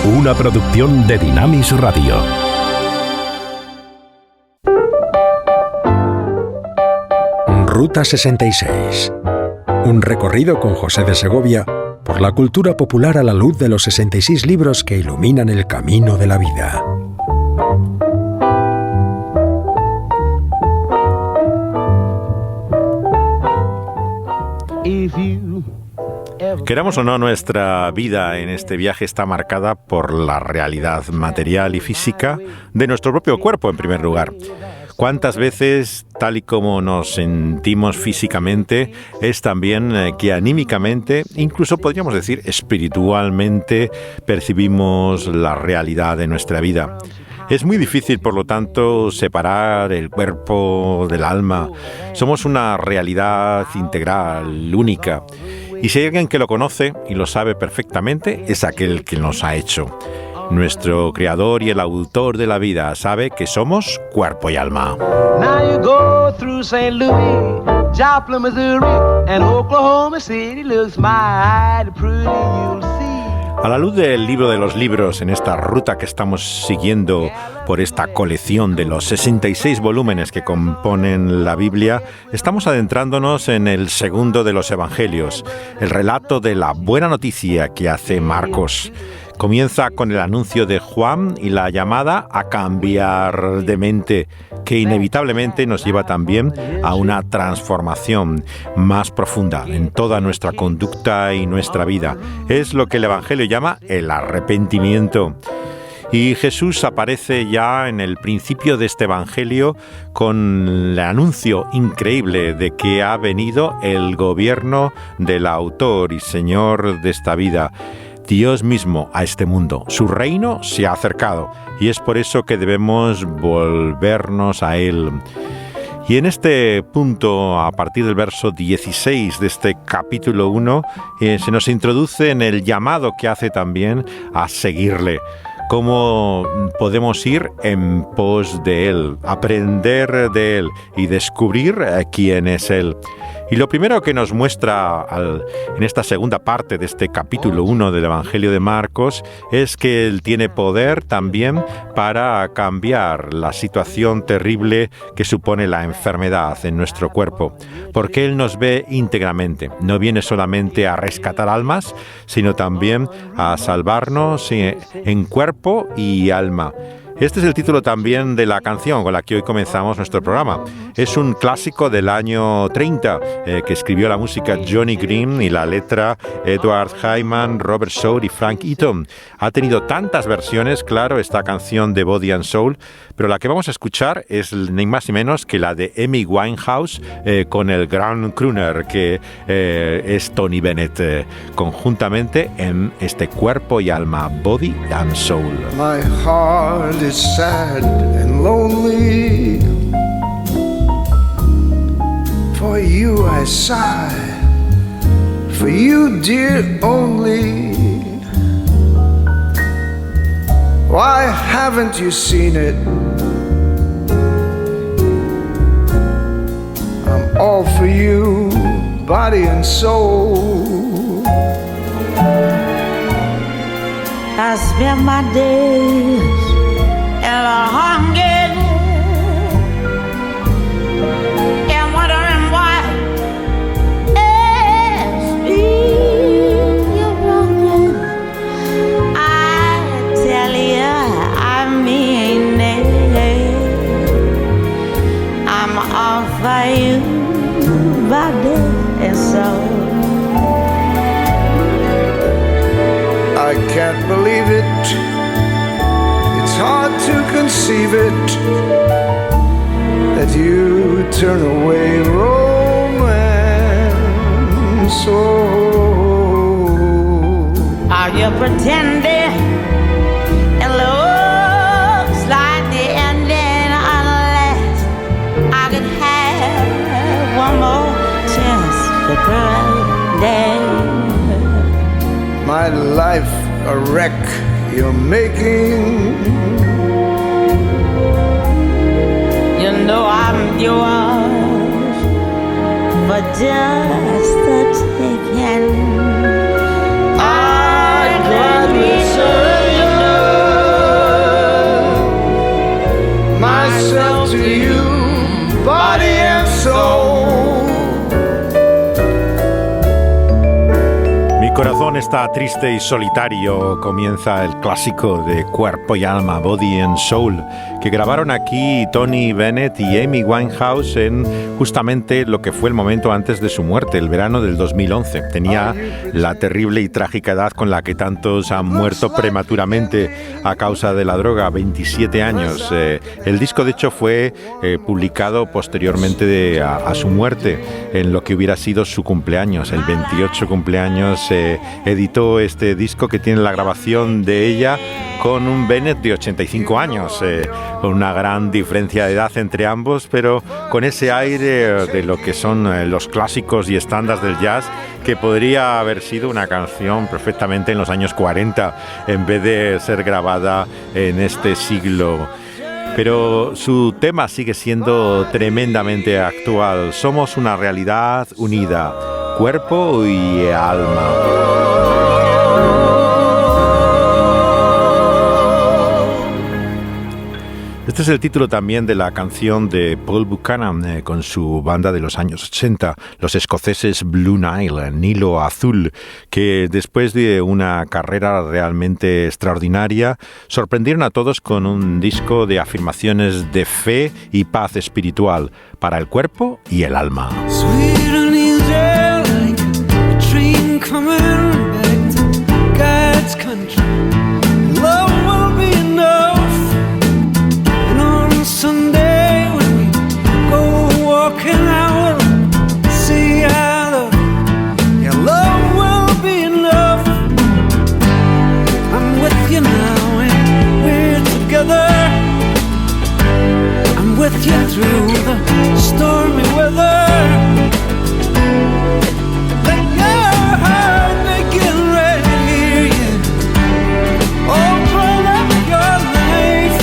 Una producción de Dynamis Radio. Ruta 66. Un recorrido con José de Segovia por la cultura popular a la luz de los 66 libros que iluminan el camino de la vida. Queramos o no, nuestra vida en este viaje está marcada por la realidad material y física de nuestro propio cuerpo, en primer lugar. ¿Cuántas veces, tal y como nos sentimos físicamente, es también que anímicamente, incluso podríamos decir espiritualmente, percibimos la realidad de nuestra vida? Es muy difícil, por lo tanto, separar el cuerpo del alma. Somos una realidad integral, única. Y si hay alguien que lo conoce y lo sabe perfectamente, es aquel que nos ha hecho. Nuestro creador y el autor de la vida sabe que somos cuerpo y alma. Now you go through St. Louis, Joplin, Missouri, and Oklahoma City looks mighty pretty, you'll see. A la luz del libro de los libros, en esta ruta que estamos siguiendo por esta colección de los 66 volúmenes que componen la Biblia, estamos adentrándonos en el segundo de los evangelios, el relato de la buena noticia que hace Marcos. Comienza con el anuncio de Juan y la llamada a cambiar de mente, que inevitablemente nos lleva también a una transformación más profunda en toda nuestra conducta y nuestra vida. Es lo que el Evangelio llama el arrepentimiento. Y Jesús aparece ya en el principio de este Evangelio con el anuncio increíble de que ha venido el gobierno del autor y Señor de esta vida, Dios mismo, a este mundo. Su reino se ha acercado y es por eso que debemos volvernos a Él. Y en este punto, a partir del verso 16 de este capítulo 1, se nos introduce en el llamado que hace también a seguirle. Cómo podemos ir en pos de Él, aprender de Él y descubrir quién es Él. Y lo primero que nos muestra en esta segunda parte de este capítulo 1 del Evangelio de Marcos es que Él tiene poder también para cambiar la situación terrible que supone la enfermedad en nuestro cuerpo, porque Él nos ve íntegramente. No viene solamente a rescatar almas, sino también a salvarnos en cuerpo y alma. Este es el título también de la canción con la que hoy comenzamos nuestro programa. Es un clásico del año 30 que escribió la música Johnny Green y la letra Edward Hyman, Robert Shaw y Frank Eaton. Ha tenido tantas versiones, claro, esta canción de Body and Soul, pero la que vamos a escuchar es ni más ni menos que la de Amy Winehouse con el gran crooner que es Tony Bennett, conjuntamente en este cuerpo y alma, Body and Soul. My heart is sad and lonely. For you I sigh, for you dear only. Why haven't you seen it? I'm all for you, body and soul. I spend my days in a hunger and wondering why it's me you're wronging. I tell you, I mean it. I'm all for you, body and soul. I can't believe it. It's hard to conceive it that you turn away romance. Oh, are you pretending? It looks like the ending unless I could have one more chance to pretend. My life a wreck you're making. You know I'm yours for just the taking. I'd gladly surrender. está triste y solitario, comienza el clásico de Cuerpo y Alma, Body and Soul, que grabaron aquí Tony Bennett y Amy Winehouse en justamente lo que fue el momento antes de su muerte, el verano del 2011. Tenía la terrible y trágica edad con la que tantos han muerto prematuramente a causa de la droga, 27 años. El disco, de hecho, fue publicado posteriormente a su muerte, en lo que hubiera sido su cumpleaños, el 28 cumpleaños. Editó este disco que tiene la grabación de ella con un Bennett de 85 años, con una gran diferencia de edad entre ambos, pero con ese aire de lo que son los clásicos y estándares del jazz, que podría haber sido una canción perfectamente en los años 40 en vez de ser grabada en este siglo. Pero su tema sigue siendo tremendamente actual. Somos una realidad unida, cuerpo y alma. Este es el título también de la canción de Paul Buchanan con su banda de los años 80, los escoceses Blue Nile, Nilo Azul, que después de una carrera realmente extraordinaria, sorprendieron a todos con un disco de afirmaciones de fe y paz espiritual para el cuerpo y el alma. Someday when we go walking out, see our love, your love will be enough. I'm with you now and we're together. I'm with you through the stormy weather. Let your heart begin right here, yeah. Open up your life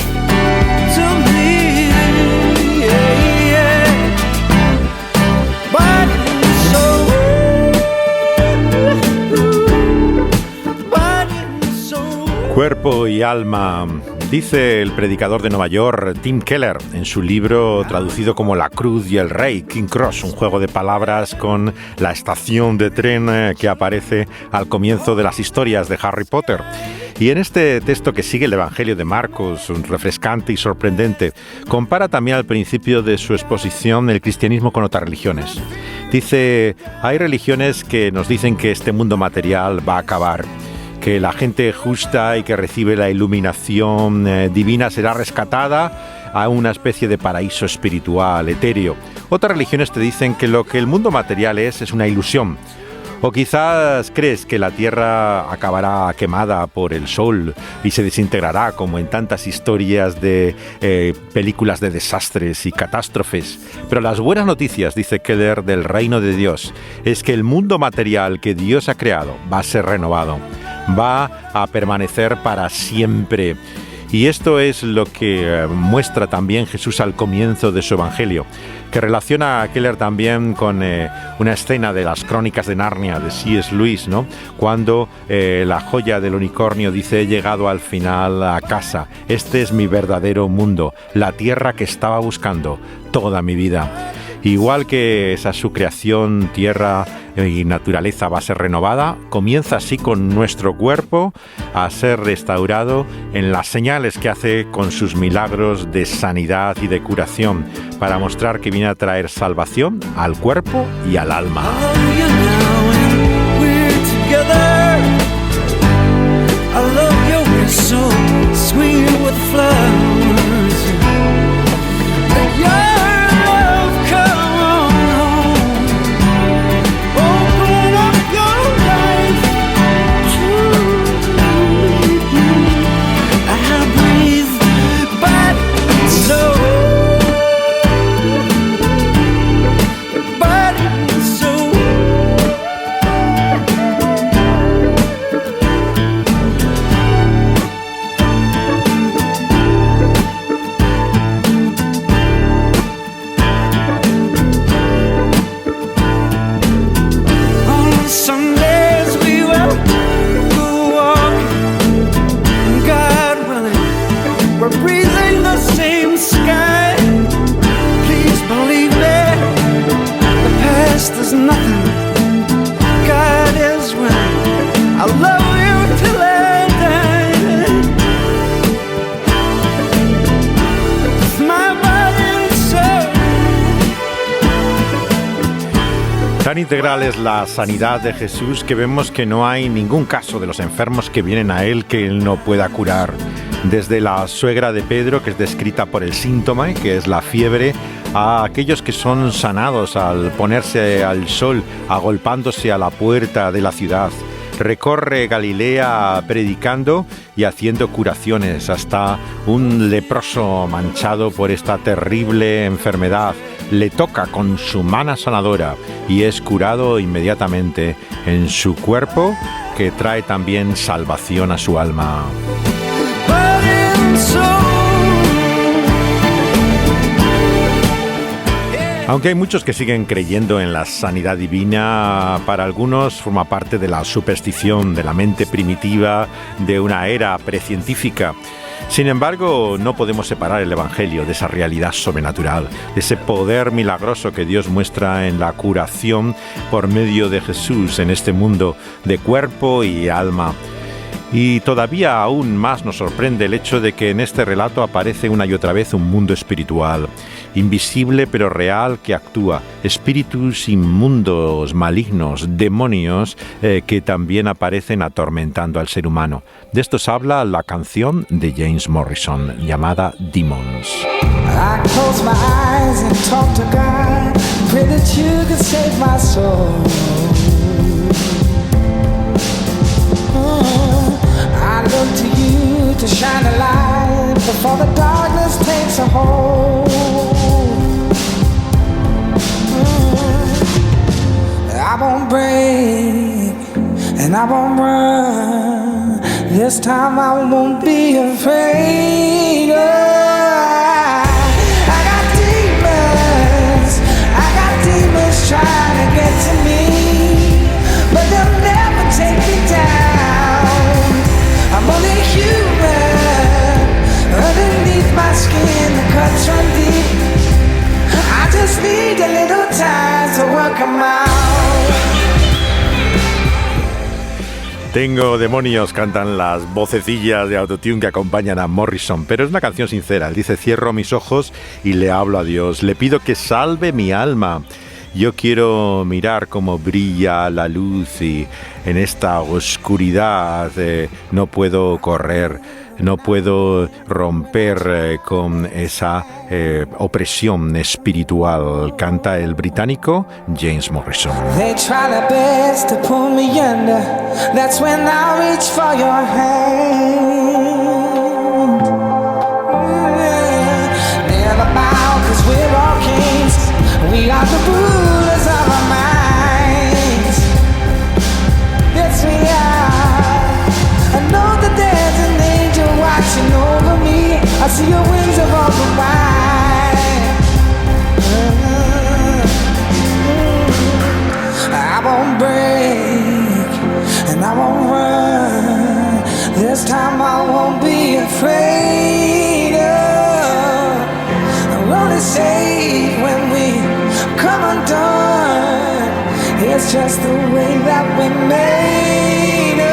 to me. Cuerpo y alma, dice el predicador de Nueva York, Tim Keller, en su libro traducido como La Cruz y el Rey, King Cross, un juego de palabras con la estación de tren que aparece al comienzo de las historias de Harry Potter. Y en este texto que sigue el Evangelio de Marcos, refrescante y sorprendente, compara también al principio de su exposición el cristianismo con otras religiones. Dice, hay religiones que nos dicen que este mundo material va a acabar, que la gente justa y que recibe la iluminación divina será rescatada a una especie de paraíso espiritual, etéreo. Otras religiones te dicen que lo que el mundo material es una ilusión. O quizás crees que la tierra acabará quemada por el sol y se desintegrará como en tantas historias de películas de desastres y catástrofes. Pero las buenas noticias, dice Keller, del reino de Dios, es que el mundo material que Dios ha creado va a ser renovado, va a permanecer para siempre. Y esto es lo que muestra también Jesús al comienzo de su Evangelio, que relaciona a Keller también con una escena de las Crónicas de Narnia de C.S. Lewis, ¿no? Cuando la joya del unicornio dice: he llegado al final a casa, este es mi verdadero mundo, la tierra que estaba buscando toda mi vida. Igual que esa su creación, tierra y naturaleza va a ser renovada, comienza así con nuestro cuerpo a ser restaurado en las señales que hace con sus milagros de sanidad y de curación, para mostrar que viene a traer salvación al cuerpo y al alma. Tan integral es la sanidad de Jesús que vemos que no hay ningún caso de los enfermos que vienen a Él que Él no pueda curar. Desde la suegra de Pedro, que es descrita por el síntoma, que es la fiebre, a aquellos que son sanados al ponerse al sol, agolpándose a la puerta de la ciudad. Recorre Galilea predicando y haciendo curaciones, hasta un leproso manchado por esta terrible enfermedad le toca con su mano sanadora y es curado inmediatamente en su cuerpo, que trae también salvación a su alma. Aunque hay muchos que siguen creyendo en la sanidad divina, para algunos forma parte de la superstición, de la mente primitiva, de una era precientífica. Sin embargo, no podemos separar el Evangelio de esa realidad sobrenatural, de ese poder milagroso que Dios muestra en la curación por medio de Jesús en este mundo de cuerpo y alma. Y todavía aún más nos sorprende el hecho de que en este relato aparece una y otra vez un mundo espiritual, invisible pero real, que actúa, espíritus inmundos, malignos, demonios que también aparecen atormentando al ser humano. De estos habla la canción de James Morrison llamada Demons. I close my eyes and talk to God, pray that you could save my soul. I look to you to shine a light before the darkness takes a hold. I won't break and I won't run. This time I won't be afraid. I got demons trying to get to me, but they'll never take me down. I'm only human, underneath my skin the cuts run deep. I just need a little time to work 'em out. Tengo demonios, cantan las vocecillas de autotune que acompañan a Morrison, pero es una canción sincera. Él dice: cierro mis ojos y le hablo a Dios, le pido que salve mi alma. Yo quiero mirar cómo brilla la luz y en esta oscuridad no puedo correr, no puedo romper con esa opresión espiritual. Canta el británico James Morrison. They try their best to pull me under. That's when I reach for your hand. Never bow, 'cause we're all kings. We are the rulers of our minds. Yes, we are. I know that there's an angel watching over me. I see your wings of open wide. I won't break and I won't run. This time I won't be afraid. I'm only safe when we come undone. It's just the way that we made it.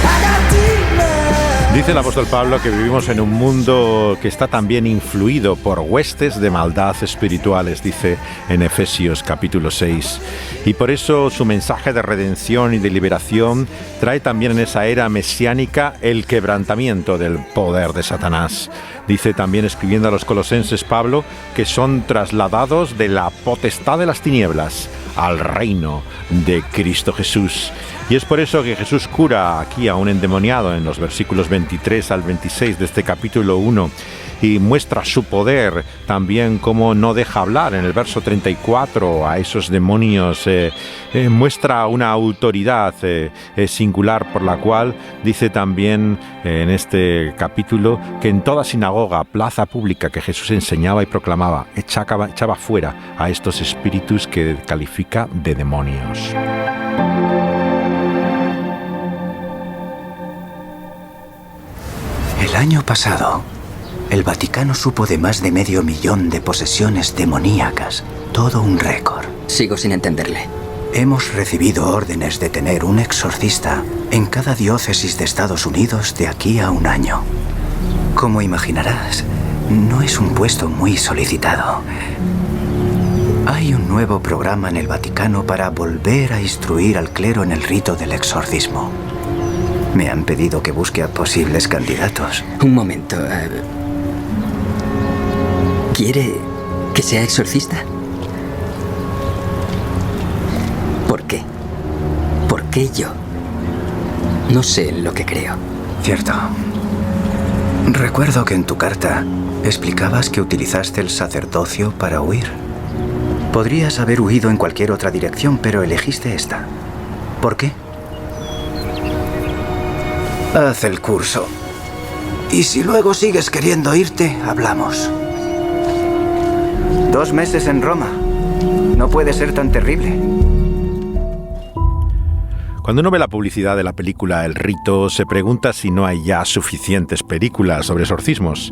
I got demons. Dice el apóstol Pablo que vivimos en un mundo que está también influido por huestes de maldad espirituales, dice en Efesios capítulo 6. Y por eso su mensaje de redención y de liberación trae también en esa era mesiánica el quebrantamiento del poder de Satanás. Dice también, escribiendo a los colosenses, Pablo, que son trasladados de la potestad de las tinieblas al reino de Cristo Jesús. Y es por eso que Jesús cura aquí a un endemoniado en los versículos 23 al 26 de este capítulo 1 y muestra su poder, también como no deja hablar en el verso 34 a esos demonios, muestra una autoridad singular por la cual dice también en este capítulo que en toda sinagoga, plaza pública que Jesús enseñaba y proclamaba, echaba fuera a estos espíritus que califica de demonios. El año pasado, el Vaticano supo de más de 500.000 de posesiones demoníacas. Todo un récord. Sigo sin entenderle. Hemos recibido órdenes de tener un exorcista en cada diócesis de Estados Unidos de aquí a un año. Como imaginarás, no es un puesto muy solicitado. Hay un nuevo programa en el Vaticano para volver a instruir al clero en el rito del exorcismo. Me han pedido que busque a posibles candidatos. Un momento. ¿Quiere que sea exorcista? ¿Por qué? ¿Por qué yo? No sé en lo que creo. Cierto. Recuerdo que en tu carta explicabas que utilizaste el sacerdocio para huir. Podrías haber huido en cualquier otra dirección, pero elegiste esta. ¿Por qué? Haz el curso. Y si luego sigues queriendo irte, hablamos. 2 meses en Roma. No puede ser tan terrible. Cuando uno ve la publicidad de la película El Rito, se pregunta si no hay ya suficientes películas sobre exorcismos.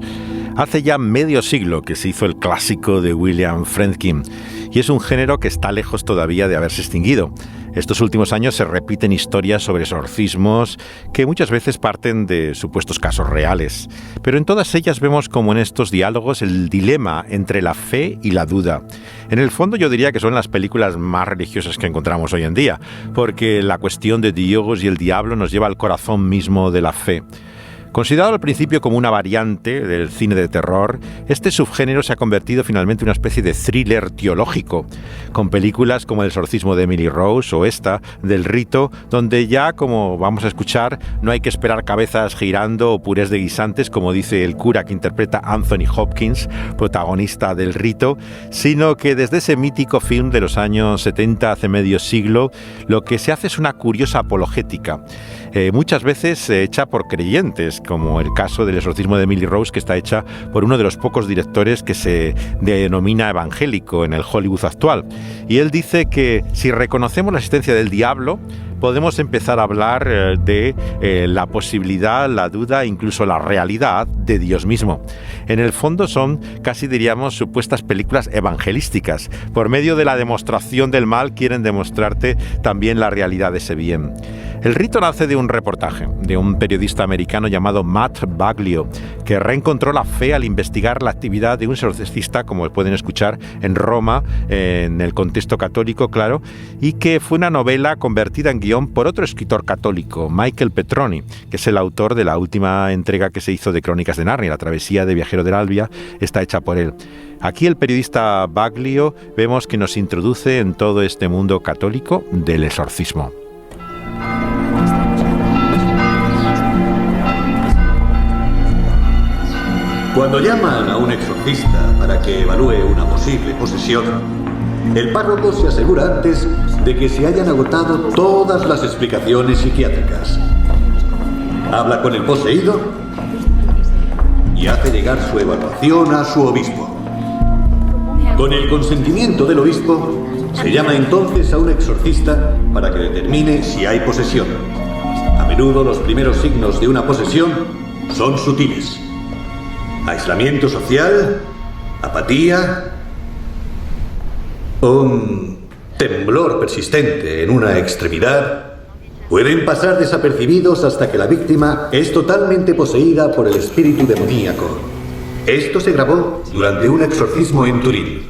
Hace ya medio siglo que se hizo el clásico de William Friedkin, y es un género que está lejos todavía de haberse extinguido. Estos últimos años se repiten historias sobre exorcismos que muchas veces parten de supuestos casos reales, pero en todas ellas vemos como en estos diálogos el dilema entre la fe y la duda. En el fondo yo diría que son las películas más religiosas que encontramos hoy en día, porque la cuestión de Dios y el diablo nos lleva al corazón mismo de la fe. Considerado al principio como una variante del cine de terror, este subgénero se ha convertido finalmente en una especie de thriller teológico, con películas como El exorcismo de Emily Rose o esta, del Rito, donde ya, como vamos a escuchar, no hay que esperar cabezas girando o purés de guisantes, como dice el cura que interpreta Anthony Hopkins, protagonista del Rito, sino que desde ese mítico film de los años 70, hace medio siglo, lo que se hace es una curiosa apologética, muchas veces hecha por creyentes, como el caso del exorcismo de Emily Rose, que está hecha por uno de los pocos directores que se denomina evangélico en el Hollywood actual. Y él dice que si reconocemos la existencia del diablo, podemos empezar a hablar de la posibilidad, la duda, incluso la realidad de Dios mismo. En el fondo son, casi diríamos, supuestas películas evangelísticas. Por medio de la demostración del mal quieren demostrarte también la realidad de ese bien. El Rito nace de un reportaje de un periodista americano llamado Matt Baglio, que reencontró la fe al investigar la actividad de un exorcista, como pueden escuchar, en Roma, en el contexto católico, claro, y que fue una novela convertida en guión por otro escritor católico, Michael Petroni, que es el autor de la última entrega que se hizo de Crónicas de Narnia, La travesía de Viajero del Albia, está hecha por él. Aquí el periodista Baglio vemos que nos introduce en todo este mundo católico del exorcismo. Cuando llaman a un exorcista para que evalúe una posible posesión, el párroco se asegura antes de que se hayan agotado todas las explicaciones psiquiátricas. Habla con el poseído y hace llegar su evaluación a su obispo. Con el consentimiento del obispo, se llama entonces a un exorcista para que determine si hay posesión. A menudo los primeros signos de una posesión son sutiles. Aislamiento social, apatía, un temblor persistente en una extremidad, pueden pasar desapercibidos hasta que la víctima es totalmente poseída por el espíritu demoníaco. Esto se grabó durante un exorcismo en Turín.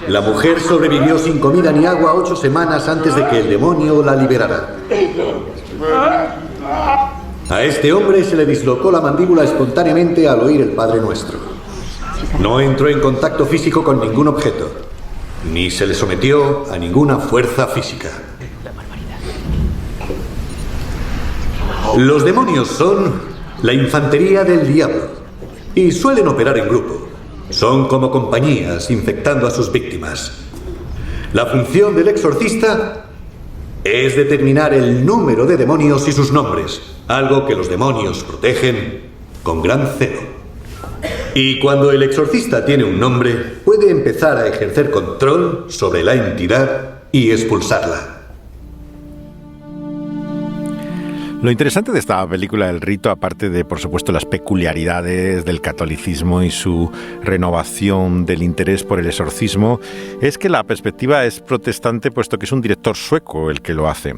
La mujer sobrevivió sin comida ni agua 8 semanas antes de que el demonio la liberara. A este hombre se le dislocó la mandíbula espontáneamente al oír el Padre Nuestro. No entró en contacto físico con ningún objeto, ni se le sometió a ninguna fuerza física. Los demonios son la infantería del diablo y suelen operar en grupo. Son como compañías infectando a sus víctimas. La función del exorcista es determinar el número de demonios y sus nombres, algo que los demonios protegen con gran celo. Y cuando el exorcista tiene un nombre, puede empezar a ejercer control sobre la entidad y expulsarla. Lo interesante de esta película El Rito, aparte de, por supuesto, las peculiaridades del catolicismo y su renovación del interés por el exorcismo, es que la perspectiva es protestante, puesto que es un director sueco el que lo hace.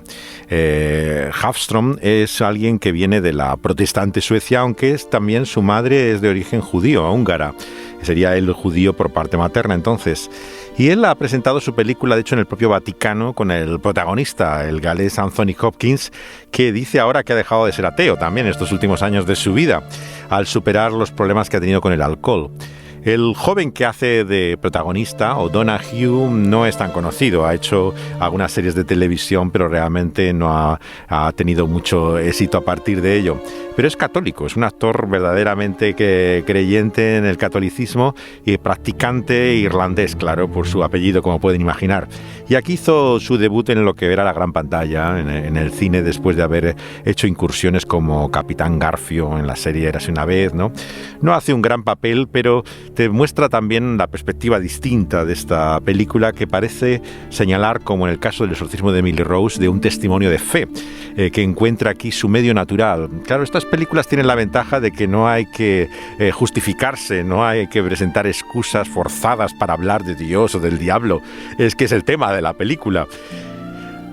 Hafström es alguien que viene de la protestante Suecia, aunque también su madre es de origen judío, húngara. Sería él judío por parte materna, entonces. Y él ha presentado su película, de hecho, en el propio Vaticano, con el protagonista, el galés Anthony Hopkins, que dice ahora que ha dejado de ser ateo también estos últimos años de su vida, al superar los problemas que ha tenido con el alcohol. El joven que hace de protagonista, O'Donoghue, no es tan conocido. Ha hecho algunas series de televisión, pero realmente no ha tenido mucho éxito a partir de ello. Pero es católico, es un actor verdaderamente creyente en el catolicismo y practicante irlandés, claro, por su apellido, como pueden imaginar. Y aquí hizo su debut en lo que era la gran pantalla, en el cine, después de haber hecho incursiones como Capitán Garfio en la serie Érase una vez, ¿no? No hace un gran papel, pero te muestra también la perspectiva distinta de esta película, que parece señalar, como en el caso del exorcismo de Emily Rose, de un testimonio de fe, que encuentra aquí su medio natural. Claro, estas películas tienen la ventaja de que no hay que justificarse, no hay que presentar excusas forzadas para hablar de Dios o del diablo. Es que es el tema de la película.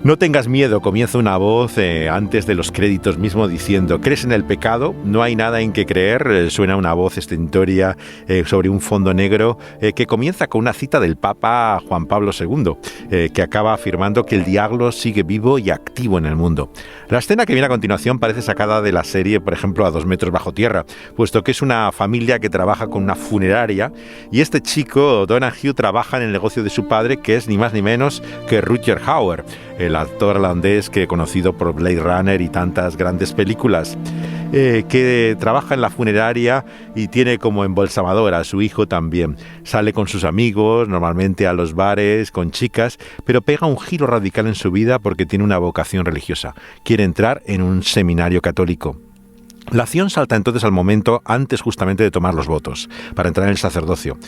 No tengas miedo, comienza una voz antes de los créditos mismo diciendo: ¿crees en el pecado? No hay nada en que creer. Suena una voz estentórea sobre un fondo negro que comienza con una cita del Papa Juan Pablo II, que acaba afirmando que el diablo sigue vivo y activo en el mundo. La escena que viene a continuación parece sacada de la serie, por ejemplo, A 2 metros bajo tierra, puesto que es una familia que trabaja con una funeraria, y este chico, O'Donoghue, trabaja en el negocio de su padre, que es ni más ni menos que Rutger Hauer, el actor irlandés que conocido por Blade Runner y tantas grandes películas, que trabaja en la funeraria y tiene como embalsamador a su hijo también. Sale con sus amigos, normalmente a los bares, con chicas, pero pega un giro radical en su vida porque tiene una vocación religiosa. Quiere entrar en un seminario católico. La acción salta entonces al momento antes justamente de tomar los votos, para entrar en el sacerdocio.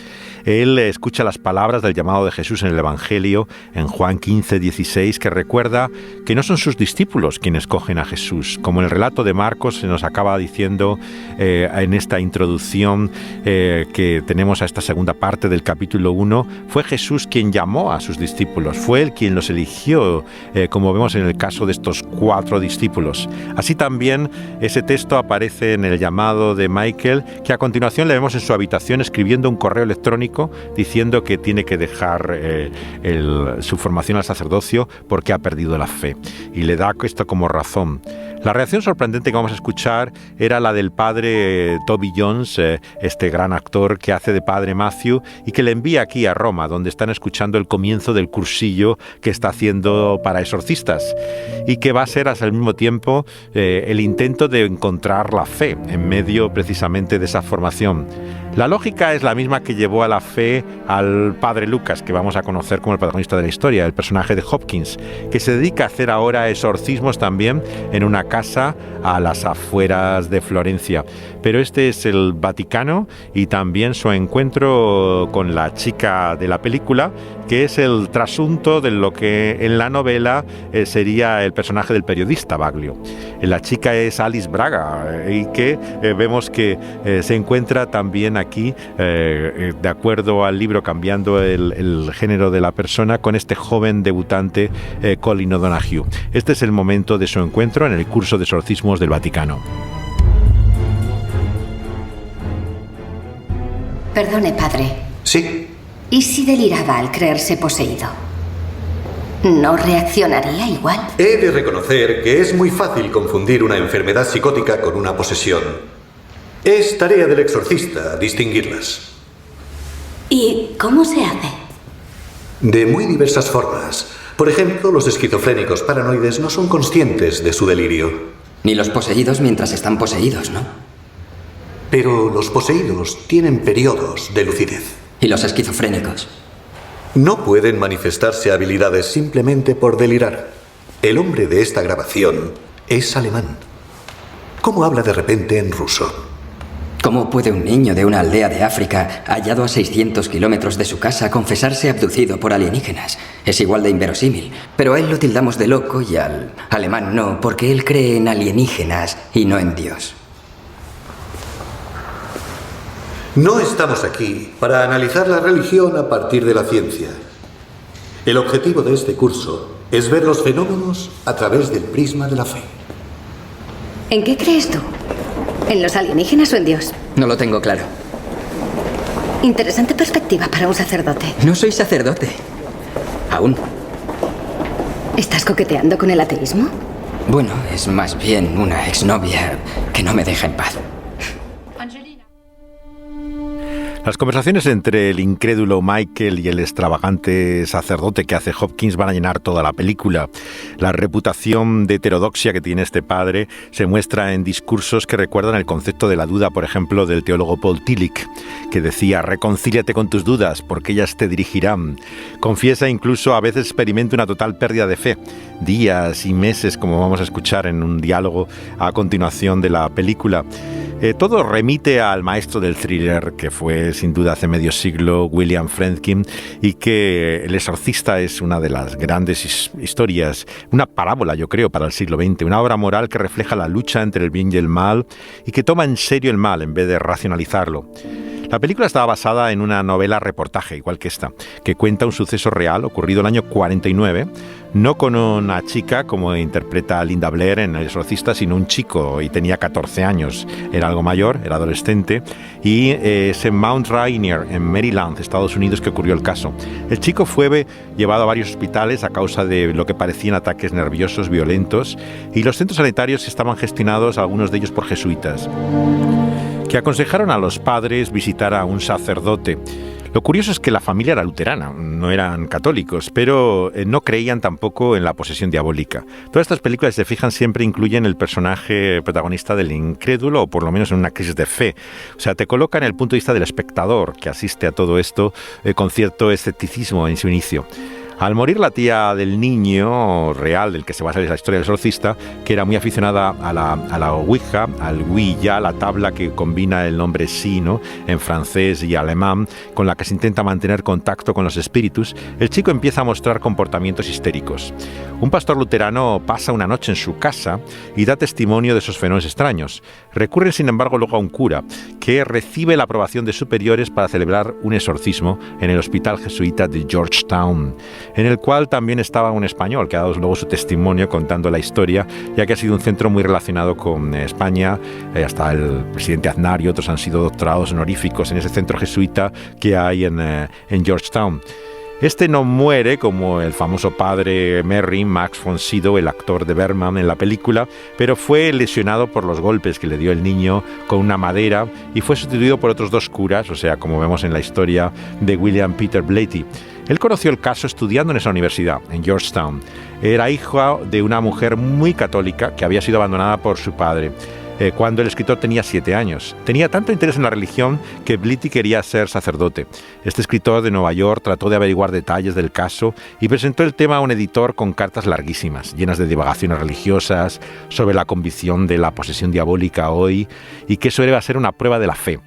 Él escucha las palabras del llamado de Jesús en el Evangelio, en Juan 15:16, que recuerda que no son sus discípulos quienes cogen a Jesús. Como en el relato de Marcos se nos acaba diciendo en esta introducción que tenemos a esta segunda parte del capítulo 1, fue Jesús quien llamó a sus discípulos, fue Él quien los eligió, como vemos en el caso de estos 4 discípulos. Así también ese texto aparece en el llamado de Michael, que a continuación le vemos en su habitación escribiendo un correo electrónico diciendo que tiene que dejar su formación al sacerdocio porque ha perdido la fe, y le da esto como razón. La reacción sorprendente que vamos a escuchar era la del padre Toby Jones, este gran actor que hace de padre Matthew y que le envía aquí a Roma, donde están escuchando el comienzo del cursillo que está haciendo para exorcistas, y que va a ser al mismo tiempo el intento de encontrar la fe en medio precisamente de esa formación. La lógica es la misma que llevó a la fe al padre Lucas, que vamos a conocer como el protagonista de la historia, el personaje de Hopkins, que se dedica a hacer ahora exorcismos también en una casa a las afueras de Florencia. Pero este es el Vaticano, y también su encuentro con la chica de la película, que es el trasunto de lo que en la novela sería el personaje del periodista Baglio. La chica es Alice Braga, y que vemos que se encuentra también aquí, de acuerdo al libro, cambiando el género de la persona, con este joven debutante Colin O'Donoghue. Este es el momento de su encuentro en el curso de exorcismos del Vaticano. Perdone, padre. Sí. ¿Y si deliraba al creerse poseído? ¿No reaccionaría igual? He de reconocer que es muy fácil confundir una enfermedad psicótica con una posesión. Es tarea del exorcista distinguirlas. ¿Y cómo se hace? De muy diversas formas. Por ejemplo, los esquizofrénicos paranoides no son conscientes de su delirio. Ni los poseídos mientras están poseídos, ¿no? Pero los poseídos tienen periodos de lucidez. ¿Y los esquizofrénicos? No pueden manifestarse habilidades simplemente por delirar. El hombre de esta grabación es alemán. ¿Cómo habla de repente en ruso? ¿Cómo puede un niño de una aldea de África, hallado a 600 kilómetros de su casa, confesarse abducido por alienígenas? Es igual de inverosímil. Pero a él lo tildamos de loco y al alemán no, porque él cree en alienígenas y no en Dios. No estamos aquí para analizar la religión a partir de la ciencia. El objetivo de este curso es ver los fenómenos a través del prisma de la fe. ¿En qué crees tú? ¿En los alienígenas o en Dios? No lo tengo claro. Interesante perspectiva para un sacerdote. No soy sacerdote. Aún. ¿Estás coqueteando con el ateísmo? Bueno, es más bien una exnovia que no me deja en paz. Las conversaciones entre el incrédulo Michael y el extravagante sacerdote que hace Hopkins van a llenar toda la película. La reputación de heterodoxia que tiene este padre se muestra en discursos que recuerdan el concepto de la duda, por ejemplo, del teólogo Paul Tillich, que decía: reconcíliate con tus dudas, porque ellas te dirigirán. Confiesa incluso, a veces experimenta una total pérdida de fe. Días y meses, como vamos a escuchar en un diálogo a continuación de la película. Todo remite al maestro del thriller, que fue sin duda hace medio siglo William Friedkin, y que El exorcista es una de las grandes historias, una parábola, yo creo, para el siglo XX, una obra moral que refleja la lucha entre el bien y el mal y que toma en serio el mal en vez de racionalizarlo. La película estaba basada en una novela reportaje, igual que esta, que cuenta un suceso real ocurrido el año 49, no con una chica como interpreta Linda Blair en El exorcista, sino un chico, y tenía 14 años, era algo mayor, era adolescente, y es en Mount Rainier, en Maryland, Estados Unidos, que ocurrió el caso. El chico fue llevado a varios hospitales a causa de lo que parecían ataques nerviosos violentos, y los centros sanitarios estaban gestionados, algunos de ellos por jesuitas, que aconsejaron a los padres visitar a un sacerdote. Lo curioso es que la familia era luterana, no eran católicos, pero no creían tampoco en la posesión diabólica. Todas estas películas, si se fijan, siempre incluyen el personaje protagonista del incrédulo, o por lo menos en una crisis de fe. O sea, te coloca en el punto de vista del espectador que asiste a todo esto con cierto escepticismo en su inicio. Al morir la tía del niño real del que se basa la historia del exorcista, que era muy aficionada a la Ouija, al Ouija, la tabla que combina el nombre sí, ¿no?, en francés y alemán, con la que se intenta mantener contacto con los espíritus, el chico empieza a mostrar comportamientos histéricos. Un pastor luterano pasa una noche en su casa y da testimonio de esos fenómenos extraños. Recurre, sin embargo, luego a un cura, que recibe la aprobación de superiores para celebrar un exorcismo en el hospital jesuita de Georgetown, en el cual también estaba un español que ha dado luego su testimonio contando la historia, ya que ha sido un centro muy relacionado con España. Hasta el presidente Aznar y otros han sido doctorados honoríficos en ese centro jesuita que hay en Georgetown. Este no muere como el famoso padre Merrin, Max von Sydow, el actor de Bergman en la película, pero fue lesionado por los golpes que le dio el niño con una madera y fue sustituido por otros dos curas, o sea, como vemos en la historia de William Peter Blatty. Él conoció el caso estudiando en esa universidad, en Georgetown. Era hijo de una mujer muy católica que había sido abandonada por su padre cuando el escritor tenía 7 años. Tenía tanto interés en la religión que Blatty quería ser sacerdote. Este escritor de Nueva York trató de averiguar detalles del caso y presentó el tema a un editor con cartas larguísimas, llenas de divagaciones religiosas sobre la convicción de la posesión diabólica hoy y que eso iba a ser una prueba de la fe.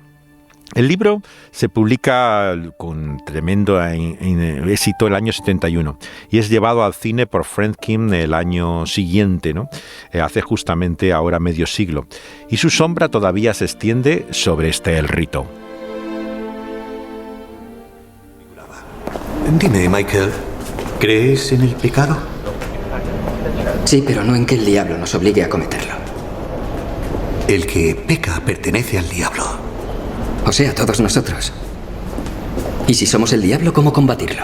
El libro se publica con tremendo éxito el año 71 y es llevado al cine por Friedkin el año siguiente, ¿no? Hace justamente ahora medio siglo. Y su sombra todavía se extiende sobre el rito. Dime, Michael, ¿crees en el pecado? Sí, pero no en que el diablo nos obligue a cometerlo. El que peca pertenece al diablo. O sea, todos nosotros. Y si somos el diablo, ¿cómo combatirlo?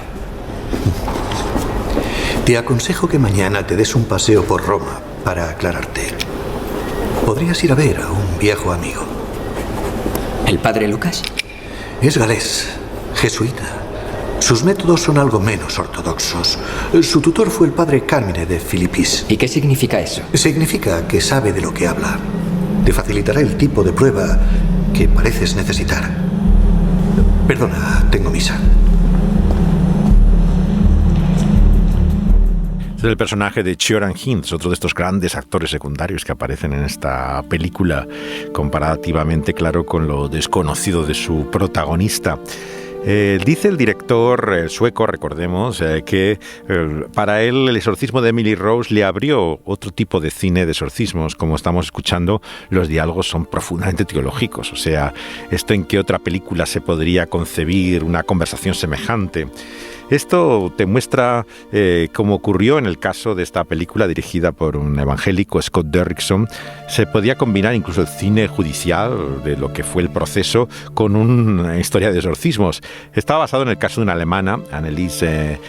Te aconsejo que mañana te des un paseo por Roma para aclararte. Podrías ir a ver a un viejo amigo. ¿El padre Lucas? Es galés, jesuita. Sus métodos son algo menos ortodoxos. Su tutor fue el padre Carmine de Filippis. ¿Y qué significa eso? Significa que sabe de lo que habla. Te facilitará el tipo de prueba que pareces necesitar. Perdona, tengo misa. Es el personaje de Ciarán Hinds, otro de estos grandes actores secundarios que aparecen en esta película, comparativamente, claro, con lo desconocido de su protagonista. Dice el director sueco, recordemos, que para él el exorcismo de Emily Rose le abrió otro tipo de cine de exorcismos. Como estamos escuchando, los diálogos son profundamente teológicos. O sea, ¿esto en qué otra película se podría concebir una conversación semejante? Esto te muestra cómo ocurrió en el caso de esta película dirigida por un evangélico, Scott Derrickson. Se podía combinar incluso el cine judicial de lo que fue el proceso con una historia de exorcismos. Estaba basado en el caso de una alemana, Anneliese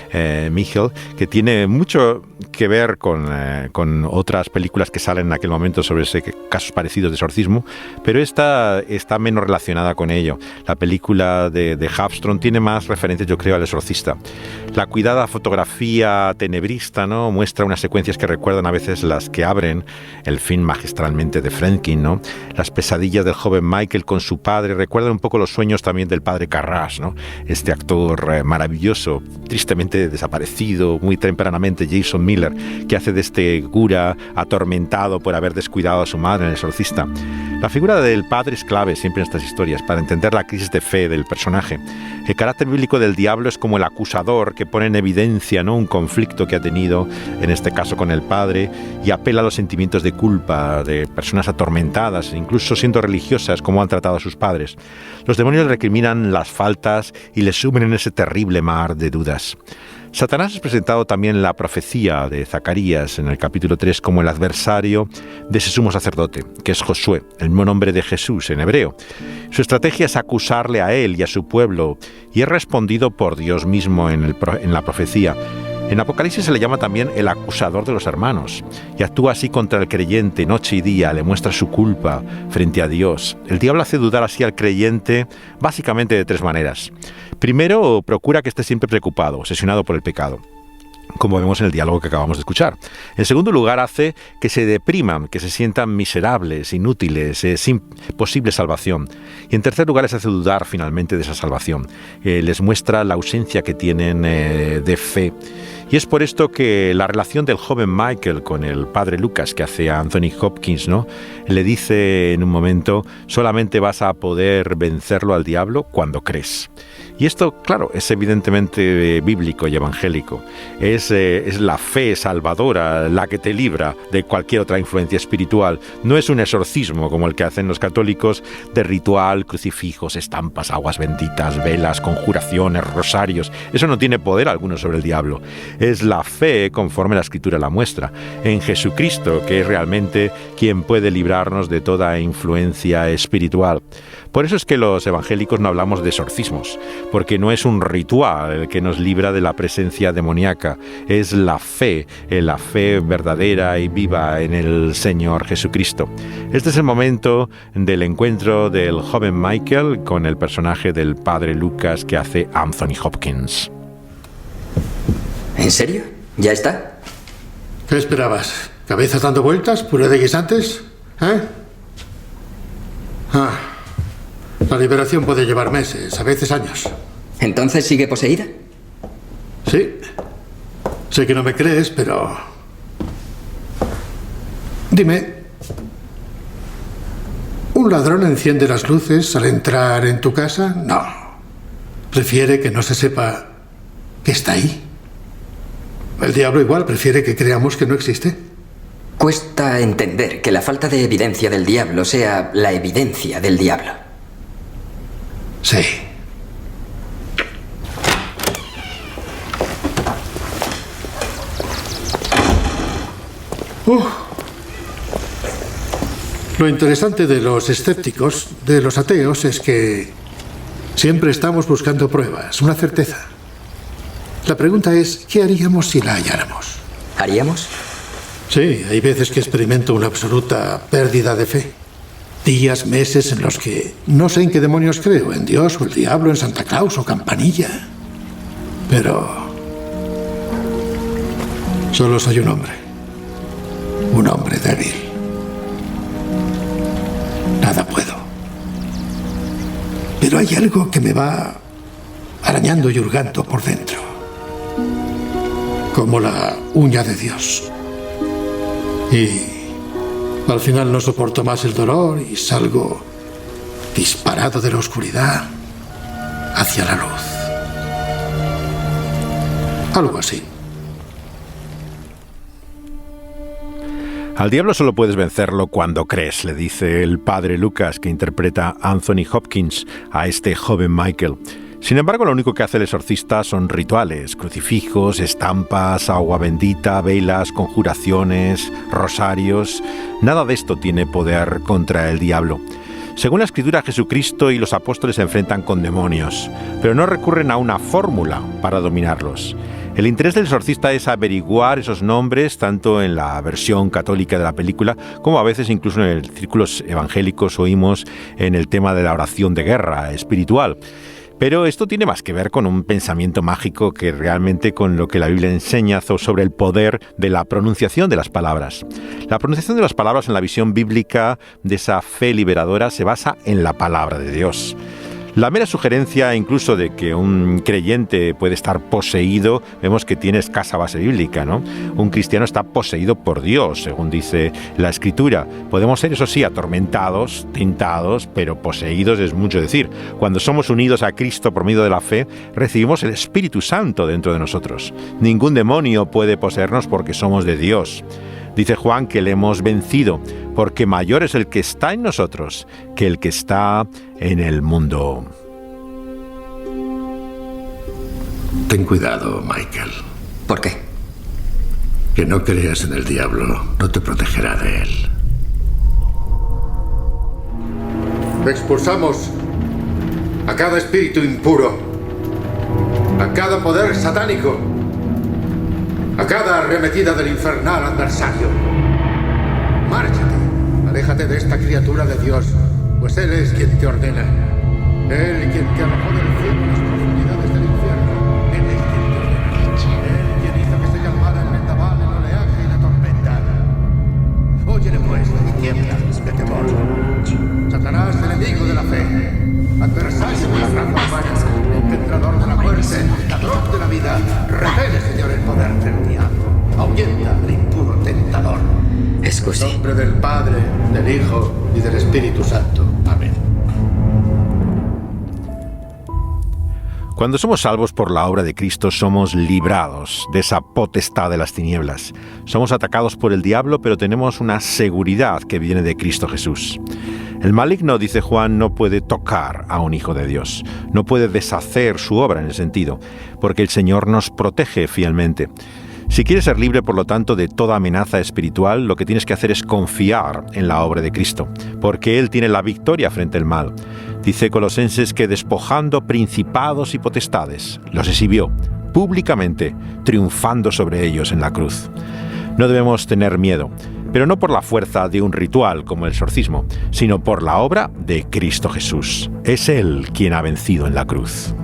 Michel, que tiene mucho que ver con otras películas que salen en aquel momento sobre casos parecidos de exorcismo, pero esta está menos relacionada con ello. La película de Hafström tiene más referencias, yo creo, al exorcista. La cuidada fotografía tenebrista, ¿no?, muestra unas secuencias que recuerdan a veces las que abren el film magistralmente de Friedkin, ¿no? Las pesadillas del joven Michael con su padre recuerdan un poco los sueños también del padre Carras, ¿no? Este actor maravilloso, tristemente desaparecido muy tempranamente, Jason Miller, que hace de este cura atormentado por haber descuidado a su madre en El exorcista. La figura del padre es clave siempre en estas historias para entender la crisis de fe del personaje. El carácter bíblico del diablo es como el acusador que pone en evidencia, ¿no?, un conflicto que ha tenido, en este caso con el padre, y apela a los sentimientos de culpa de personas atormentadas, incluso siendo religiosas, como han tratado a sus padres. Los demonios recriminan las faltas y les sumen en ese terrible mar de dudas. Satanás es presentado también en la profecía de Zacarías, en el capítulo 3, como el adversario de ese sumo sacerdote, que es Josué, el mismo nombre de Jesús en hebreo. Su estrategia es acusarle a él y a su pueblo, y es respondido por Dios mismo en la profecía. En Apocalipsis se le llama también el acusador de los hermanos, y actúa así contra el creyente noche y día, le muestra su culpa frente a Dios. El diablo hace dudar así al creyente básicamente de tres maneras. Primero, procura que esté siempre preocupado, obsesionado por el pecado, como vemos en el diálogo que acabamos de escuchar. En segundo lugar, hace que se depriman, que se sientan miserables, inútiles, sin posible salvación. Y en tercer lugar, les hace dudar finalmente de esa salvación. Les muestra la ausencia que tienen de fe. Y es por esto que la relación del joven Michael con el padre Lucas, que hace a Anthony Hopkins, ¿no?, le dice en un momento: solamente vas a poder vencerlo al diablo cuando crees. Y esto, claro, es evidentemente bíblico y evangélico. Es la fe salvadora la que te libra de cualquier otra influencia espiritual. No es un exorcismo como el que hacen los católicos de ritual, crucifijos, estampas, aguas benditas, velas, conjuraciones, rosarios. Eso no tiene poder alguno sobre el diablo. Es la fe, conforme la Escritura la muestra, en Jesucristo, que es realmente quien puede librarnos de toda influencia espiritual. Por eso es que los evangélicos no hablamos de exorcismos, porque no es un ritual el que nos libra de la presencia demoníaca, es la fe verdadera y viva en el Señor Jesucristo. Este es el momento del encuentro del joven Michael con el personaje del padre Lucas que hace Anthony Hopkins. ¿En serio? ¿Ya está? ¿Qué esperabas? ¿Cabezas dando vueltas? ¿Puré de guisantes? La liberación puede llevar meses, a veces años. ¿Entonces sigue poseída? Sí. Sé que no me crees, pero... Dime, ¿un ladrón enciende las luces al entrar en tu casa? No. Prefiere que no se sepa que está ahí. El diablo igual prefiere que creamos que no existe. Cuesta entender que la falta de evidencia del diablo sea la evidencia del diablo. Sí. Lo interesante de los escépticos, de los ateos, es que siempre estamos buscando pruebas, una certeza. La pregunta es, ¿qué haríamos si la halláramos? ¿Haríamos? Sí, hay veces que experimento una absoluta pérdida de fe. Días, meses en los que no sé en qué demonios creo, en Dios o el diablo, en Santa Claus o Campanilla. Pero solo soy un hombre débil. Nada puedo. Pero hay algo que me va arañando y hurgando por dentro. como la uña de Dios. Y al final no soporto más el dolor y salgo disparado de la oscuridad hacia la luz. Algo así. Al diablo solo puedes vencerlo cuando crees, le dice el padre Lucas, que interpreta Anthony Hopkins a este joven Michael. Sin embargo, lo único que hace el exorcista son rituales, crucifijos, estampas, agua bendita, velas, conjuraciones, rosarios. Nada de esto tiene poder contra el diablo. Según la Escritura, Jesucristo y los apóstoles se enfrentan con demonios, pero no recurren a una fórmula para dominarlos. El interés del exorcista es averiguar esos nombres, tanto en la versión católica de la película, como a veces incluso en círculos evangélicos oímos en el tema de la oración de guerra espiritual. Pero esto tiene más que ver con un pensamiento mágico que realmente con lo que la Biblia enseña sobre el poder de la pronunciación de las palabras. La pronunciación de las palabras en la visión bíblica de esa fe liberadora se basa en la palabra de Dios. La mera sugerencia incluso de que un creyente puede estar poseído, vemos que tiene escasa base bíblica, ¿no? Un cristiano está poseído por Dios, según dice la Escritura. Podemos ser, eso sí, atormentados, tentados, pero poseídos es mucho decir. Cuando somos unidos a Cristo por medio de la fe, recibimos el Espíritu Santo dentro de nosotros. Ningún demonio puede poseernos porque somos de Dios. Dice Juan que le hemos vencido, porque mayor es el que está en nosotros que el que está en el mundo. Ten cuidado, Michael. ¿Por qué? Que no creas en el diablo no te protegerá de él. Expulsamos a cada espíritu impuro, a cada poder satánico, a cada arremetida del infernal adversario. Márchate, aléjate de esta criatura de Dios, pues Él es quien te ordena. Él quien te arrojó del cielo a las profundidades del infierno. Él es quien te ordena. Él quien hizo que se calmara el vendaval, el oleaje y la tormenta. Óyele pues, la tiniebla de temor. Satanás, enemigo de la fe, adversario de la raza humana, engendrador de la muerte, ladrón de la vida, repele, Señor, el poder del diablo. Ahuyenta al impuro tentador. Excusi. En nombre del Padre, del Hijo y del Espíritu Santo. Amén. Cuando somos salvos por la obra de Cristo, somos librados de esa potestad de las tinieblas. Somos atacados por el diablo, pero tenemos una seguridad que viene de Cristo Jesús. El maligno, dice Juan, no puede tocar a un hijo de Dios, no puede deshacer su obra en el sentido, porque el Señor nos protege fielmente. Si quieres ser libre, por lo tanto, de toda amenaza espiritual, lo que tienes que hacer es confiar en la obra de Cristo, porque Él tiene la victoria frente al mal. Dice Colosenses que despojando principados y potestades, los exhibió públicamente, triunfando sobre ellos en la cruz. No debemos tener miedo, pero no por la fuerza de un ritual como el exorcismo, sino por la obra de Cristo Jesús. Es Él quien ha vencido en la cruz.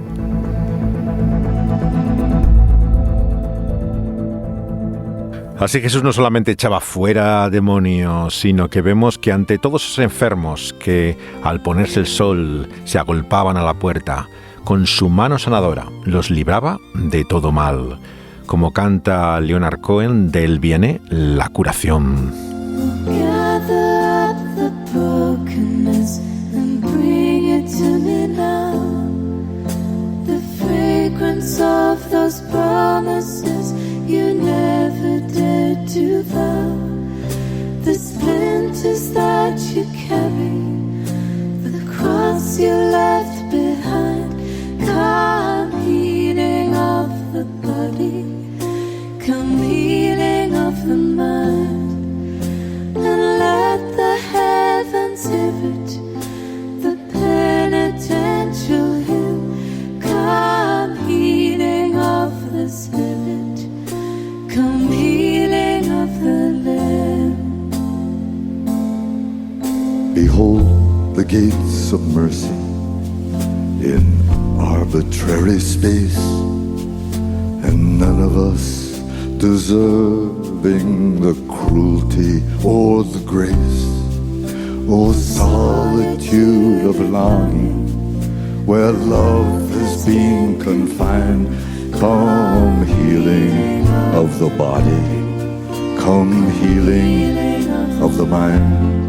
Así Jesús no solamente echaba fuera demonios, sino que vemos que ante todos esos enfermos que al ponerse el sol se agolpaban a la puerta, con su mano sanadora los libraba de todo mal. Como canta Leonard Cohen, de él viene la curación. You never dared to vow the splinters that you carry, the cross you left behind. Come healing of the body, come healing of the mind, and let the heavens hear it, the penitential hymn. Come healing of the spirit, come healing of the limb. Behold the gates of mercy in arbitrary space, and none of us deserving the cruelty or the grace. O solitude of longing, where love has been confined, come healing of the body, come healing of the mind.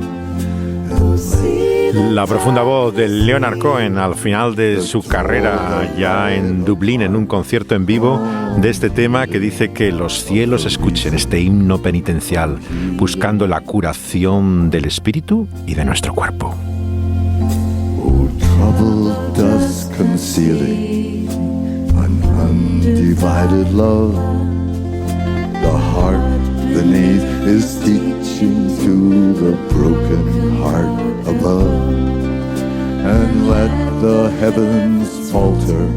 La profunda voz de Leonard Cohen al final de su carrera ya en Dublín, en un concierto en vivo de este tema que dice que los cielos escuchen este himno penitencial, buscando la curación del espíritu y de nuestro cuerpo. Oh, troubled dusk concealing an undivided love, the heart beneath is teaching to the broken heart above, and let the heavens falter,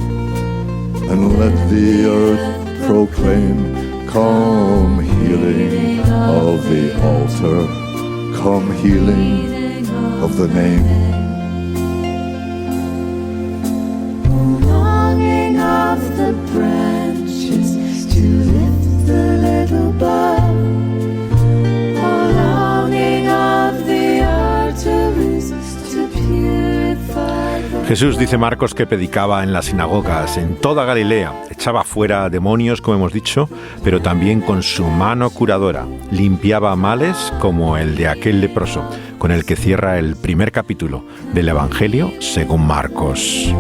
and let the earth proclaim, come healing of the altar, come healing of the name. Longing of the branches to lift the little bud. Jesús, dice Marcos, que predicaba en las sinagogas en toda Galilea, echaba fuera demonios, como hemos dicho, pero también con su mano curadora limpiaba males como el de aquel leproso, con el que cierra el primer capítulo del Evangelio según Marcos.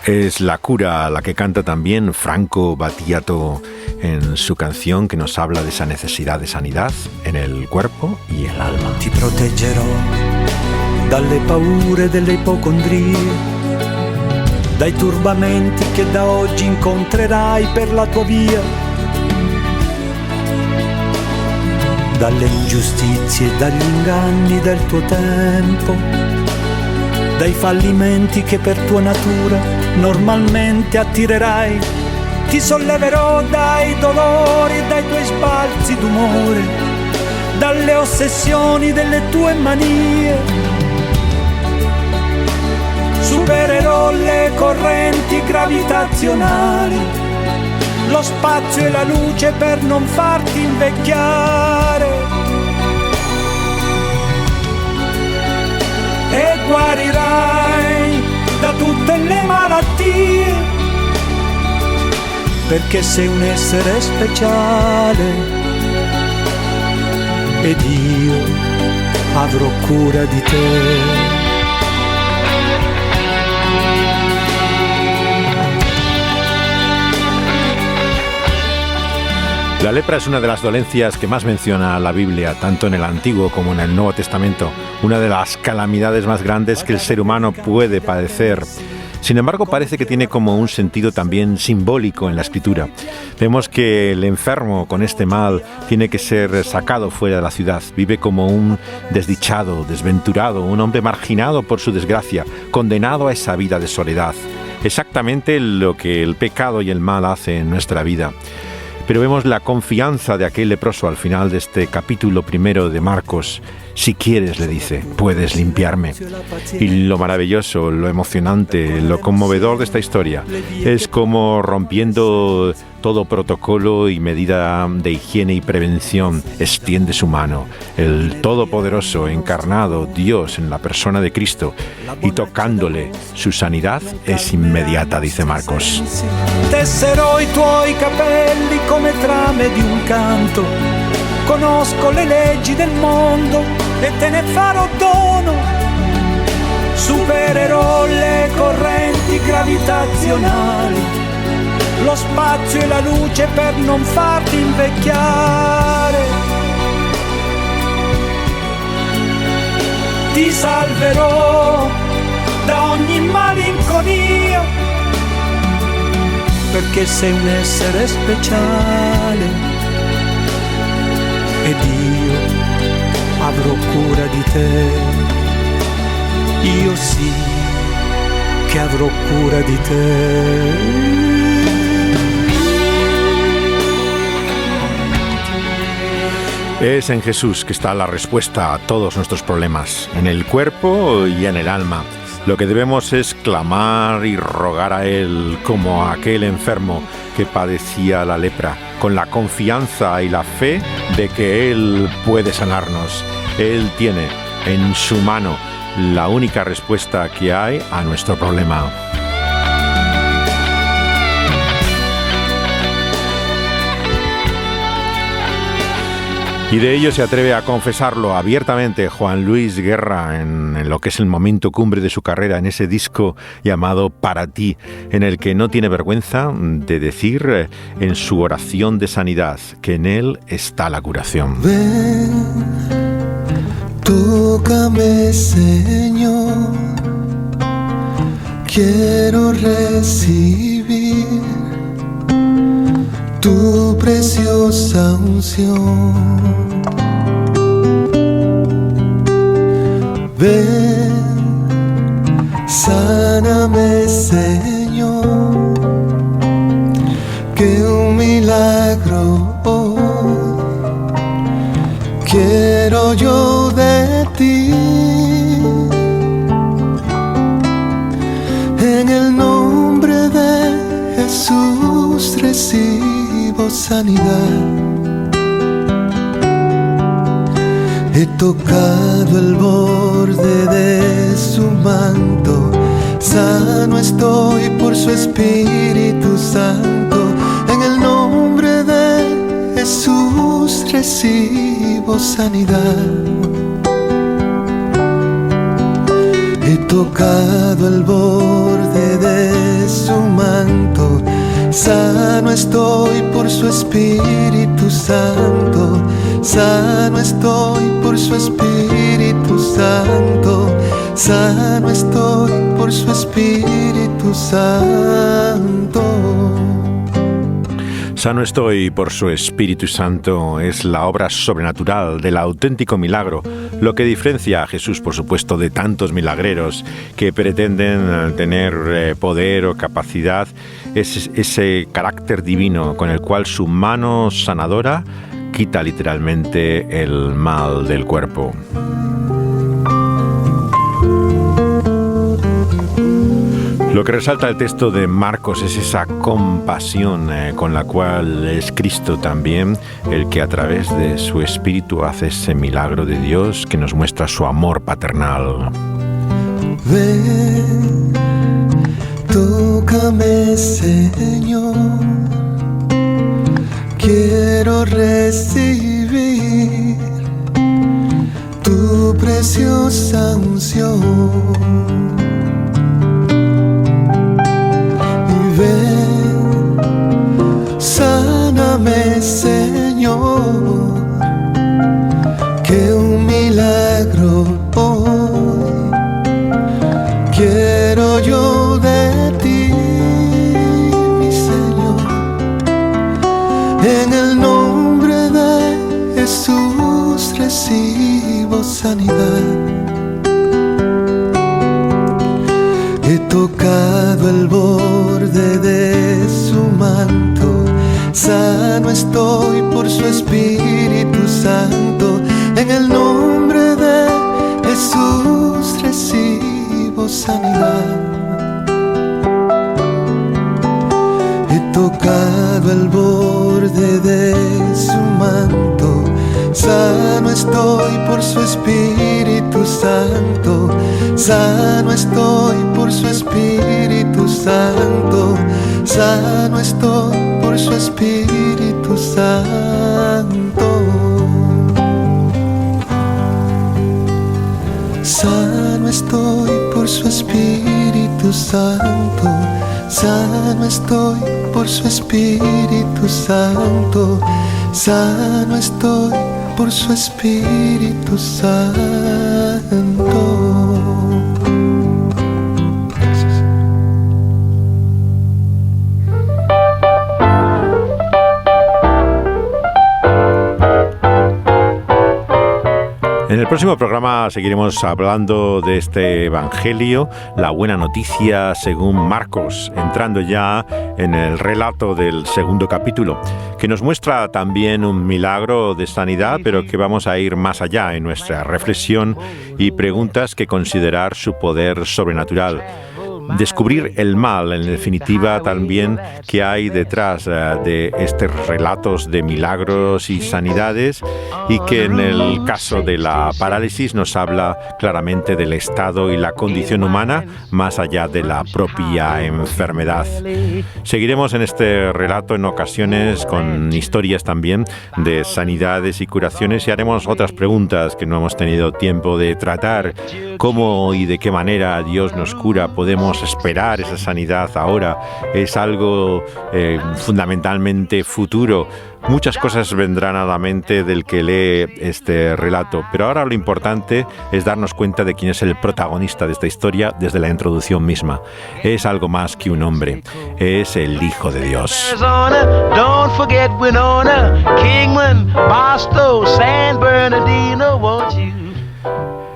Es la cura la que canta también Franco Battiato en su canción, que nos habla de esa necesidad de sanidad en el cuerpo y el alma. Ti proteggerò dalle paure delle ipocondrie, dai turbamenti che da oggi incontrerai per la tua via, dalle ingiustizie e dagli inganni del tuo tempo, dai fallimenti che per tua natura normalmente attirerai. Ti solleverò dai dolori e dai tuoi sbalzi d'umore, dalle ossessioni delle tue manie. Supererò le correnti gravitazionali, lo spazio e la luce per non farti invecchiare. E guarirai da tutte le malattie, perché sei un essere speciale ed io avrò cura di te. La lepra es una de las dolencias que más menciona la Biblia, tanto en el Antiguo como en el Nuevo Testamento, una de las calamidades más grandes que el ser humano puede padecer. Sin embargo, parece que tiene como un sentido también simbólico en la Escritura. Vemos que el enfermo con este mal tiene que ser sacado fuera de la ciudad. Vive como un desdichado, desventurado, un hombre marginado por su desgracia, condenado a esa vida de soledad. Exactamente lo que el pecado y el mal hacen en nuestra vida. Pero vemos la confianza de aquel leproso al final de este capítulo primero de Marcos. Si quieres, le dice, puedes limpiarme. Y lo maravilloso, lo emocionante, lo conmovedor de esta historia es como, rompiendo todo protocolo y medida de higiene y prevención, extiende su mano, el Todopoderoso encarnado, Dios en la persona de Cristo, y tocándole, su sanidad es inmediata, dice Marcos. Tesserò i tuoi capelli come trame di un canto, conosco le leggi del mondo e te ne farò dono, supererò le correnti gravitazionali, lo spazio e la luce per non farti invecchiare. ti salverò da ogni malinconia, perché sei un essere speciale ed io avrò cura di te. Io sì che avrò cura di te. Es en Jesús que está la respuesta a todos nuestros problemas, en el cuerpo y en el alma. Lo que debemos es clamar y rogar a Él como a aquel enfermo que padecía la lepra, con la confianza y la fe de que Él puede sanarnos. Él tiene en su mano la única respuesta que hay a nuestro problema. Y de ello se atreve a confesarlo abiertamente Juan Luis Guerra en lo que es el momento cumbre de su carrera, en ese disco llamado Para ti, en el que no tiene vergüenza de decir en su oración de sanidad que en él está la curación. Ven, tócame, Señor, quiero recibir tu preciosa unción. Ven, sáname, Señor, que un milagro hoy quiero yo de ti. En el nombre de Jesús recibo sanidad. He tocado el borde de su manto, sano estoy por su Espíritu Santo. En el nombre de Jesús recibo sanidad. He tocado el borde de su manto, sano estoy por su Espíritu Santo. Sano estoy por su Espíritu Santo. Sano estoy por su Espíritu Santo. Sano estoy por su Espíritu Santo es la obra sobrenatural del auténtico milagro, lo que diferencia a Jesús, por supuesto, de tantos milagreros que pretenden tener poder o capacidad. Es ese carácter divino con el cual su mano sanadora quita literalmente el mal del cuerpo. Lo que resalta el texto de Marcos es esa compasión con la cual es Cristo también el que a través de su Espíritu hace ese milagro de Dios que nos muestra su amor paternal. Ven, tócame, Señor, quiero recibir tu preciosa unción. Ven, sáname, Señor, que un milagro hoy quiero yo de ti, mi Señor. En el nombre de Jesús recibo sanidad. He tocado el borde de su manto, sano estoy por su Espíritu Santo. En el nombre de Jesús recibo sanidad. He tocado el borde de su manto, sano estoy por su Espíritu Santo. Sano estoy por su Espíritu Santo. Sano estoy por su Espíritu Santo. Sano estoy por su Espíritu Santo. Sano estoy por su Espíritu Santo. Sano estoy por su Espíritu Santo. En el próximo programa seguiremos hablando de este Evangelio, la buena noticia según Marcos, entrando ya en el relato del segundo capítulo, que nos muestra también un milagro de sanidad, pero que vamos a ir más allá en nuestra reflexión y preguntas que considerar su poder sobrenatural. Descubrir el mal, en definitiva, también que hay detrás de estos relatos de milagros y sanidades, y que en el caso de la parálisis nos habla claramente del estado y la condición humana más allá de la propia enfermedad. Seguiremos en este relato en ocasiones con historias también de sanidades y curaciones, y haremos otras preguntas que no hemos tenido tiempo de tratar. ¿Cómo y de qué manera Dios nos cura? ¿Podemos esperar esa sanidad ahora? ¿Es algo fundamentalmente futuro? Muchas cosas vendrán a la mente del que lee este relato, pero ahora lo importante es darnos cuenta de quién es el protagonista de esta historia desde la introducción misma. Es algo más que un hombre, es el Hijo de Dios. Don't forget Winona, Kingman, Barstow, San Bernardino, won't you?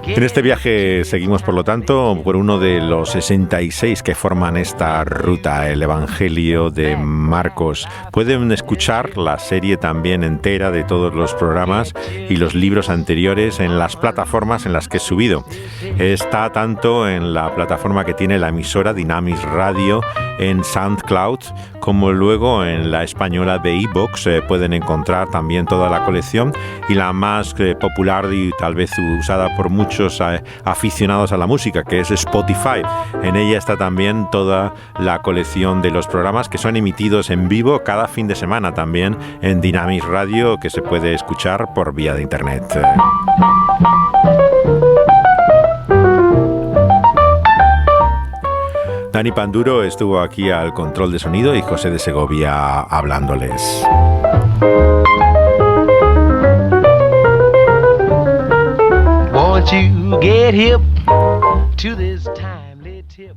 En este viaje seguimos, por lo tanto, por uno de los 66 que forman esta ruta, el Evangelio de Marcos. Pueden escuchar la serie también entera de todos los programas y los libros anteriores en las plataformas en las que he subido. Está tanto en la plataforma que tiene la emisora Dynamis Radio en SoundCloud, como luego en la española de iVoox. Pueden encontrar también toda la colección, y la más popular y tal vez usada por muchos aficionados a la música, que es Spotify. En ella está también toda la colección de los programas que son emitidos en vivo cada fin de semana, también en Dynamis Radio, que se puede escuchar por vía de internet. Dani Panduro estuvo aquí al control de sonido y José de Segovia hablándoles. Won't you get hip to this timely tip?